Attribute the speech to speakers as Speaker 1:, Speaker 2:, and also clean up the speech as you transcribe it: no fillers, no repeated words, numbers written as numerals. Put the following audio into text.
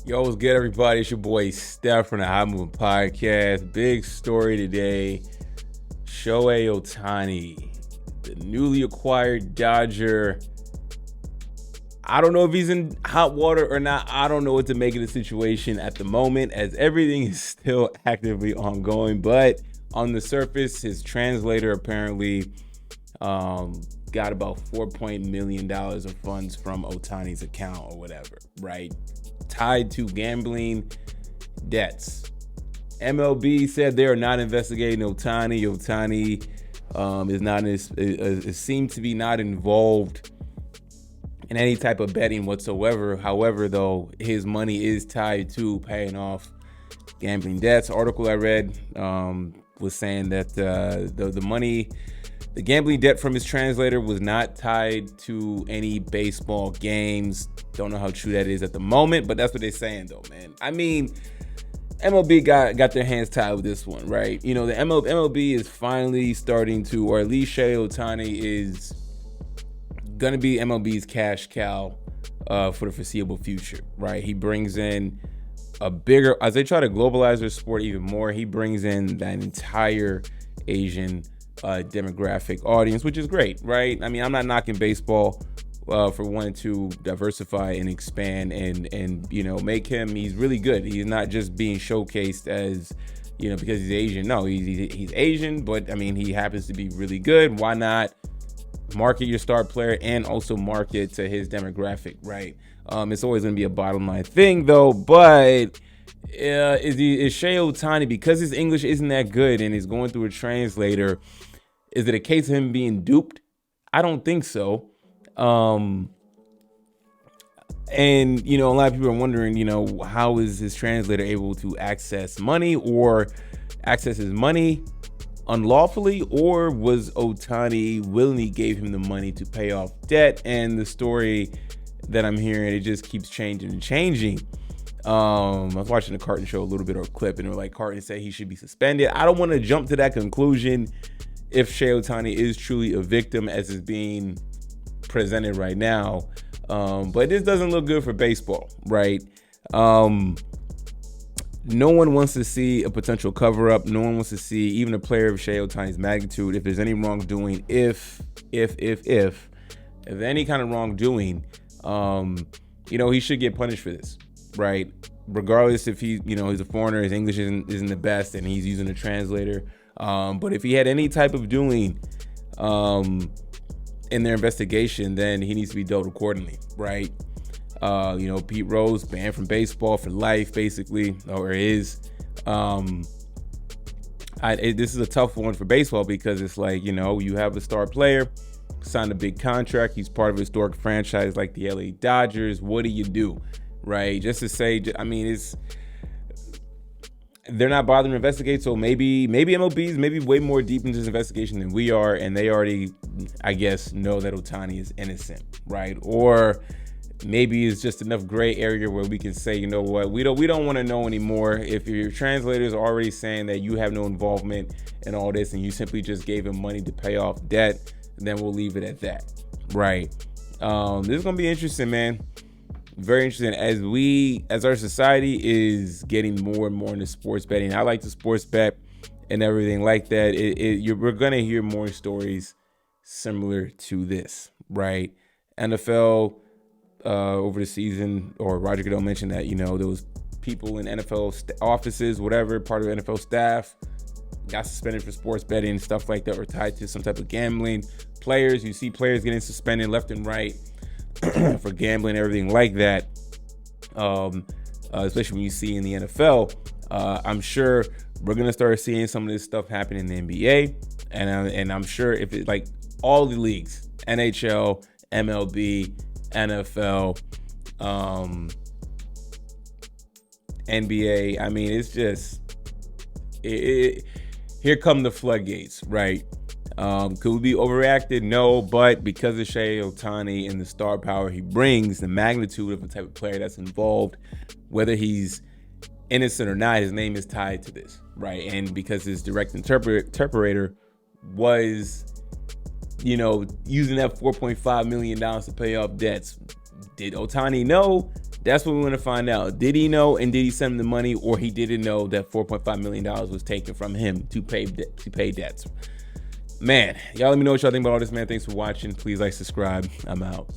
Speaker 1: Yo, what's good, everybody? It's your boy Steph from the High Moving Podcast. Big story today. Shohei Ohtani, the newly acquired Dodger. I don't know if he's in hot water or not. I don't know what to make of the situation at the moment, as everything is still actively ongoing. But on the surface, his translator apparently got about $4 million of funds from Ohtani's account or whatever, right? Tied to gambling debts. MLB said they are not investigating Ohtani. Ohtani is not seemed to be not involved in any type of betting whatsoever. However, though, his money is tied to paying off gambling debts. Article I read was saying that the money, the gambling debt from his translator was not tied to any baseball games. Don't know how true that is at the moment, but that's what they're saying, though, man. I mean, MLB got their hands tied with this one, right? You know, the MLB is finally starting to, or at least Shohei Ohtani is going to be MLB's cash cow for the foreseeable future, right? He brings in a bigger, as they try to globalize their sport even more, he brings in that entire Asian demographic audience, which is great, right? I mean, I'm not knocking baseball for wanting to diversify and expand and you know, make him, he's really good. He's not just being showcased as, you know, because he's Asian. No, he's Asian, but I mean, he happens to be really good. Why not market your star player and also market to his demographic, right? It's always going to be a bottom line thing, though. But is Shohei Ohtani, because his English isn't that good and he's going through a translator, is it a case of him being duped? I don't think so. And, you know, a lot of people are wondering, you know, how is his translator able to access money or access his money unlawfully, or was Ohtani willingly gave him the money to pay off debt? And the story that I'm hearing, it just keeps changing and changing. I was watching the Carton show a little bit, or a clip, and they're like, Carton said he should be suspended. I don't want to jump to that conclusion if Shohei Ohtani is truly a victim as is being presented right now. But this doesn't look good for baseball, right? No one wants to see a potential cover-up. No one wants to see even a player of Shohei Ohtani's magnitude, if there's any wrongdoing, if any kind of wrongdoing, you know, he should get punished for this, right? Regardless if he, you know, he's a foreigner, his English isn't the best, and he's using a translator. But if he had any type of doing in their investigation, then he needs to be dealt accordingly, right? You know, Pete Rose banned from baseball for life, basically, or is. This is a tough one for baseball because it's like, you know, you have a star player, signed a big contract, he's part of a historic franchise like the LA Dodgers. What do you do, right? Just to say, I mean, they're not bothering to investigate, so maybe MLB's maybe way more deep into this investigation than we are, and they already, I guess, know that Ohtani is innocent, right? Or maybe it's just enough gray area where we can say, you know what, we don't want to know anymore. If your translator is already saying that you have no involvement in all this and you simply just gave him money to pay off debt, then we'll leave it at that, right? This is gonna be interesting, man. Very interesting as our society is getting more and more into sports betting. I like to sports bet and everything like that. We're gonna hear more stories similar to this, right? NFL over the season, or Roger Goodell mentioned that, you know, there was people in NFL offices, whatever, part of NFL staff got suspended for sports betting and stuff like that, or tied to some type of gambling. Players, you see players getting suspended left and right for gambling, everything like that. Especially when you see in the NFL, I'm sure we're gonna start seeing some of this stuff happen in the NBA, and I'm sure if it, like all the leagues, NHL, MLB, NFL, NBA. I mean, it's just here come the floodgates, right? Could we be overreacted? No, but because of Shohei Ohtani and the star power he brings, the magnitude of the type of player that's involved, whether he's innocent or not, his name is tied to this, right? And because his direct interpreter was, you know, using that $4.5 million to pay off debts. Did Ohtani know? That's what we want to find out. Did he know, and did he send him the money, or he didn't know that $4.5 million was taken from him to pay debts? Man, y'all let me know what y'all think about all this, man. Thanks for watching. Please like, subscribe. I'm out.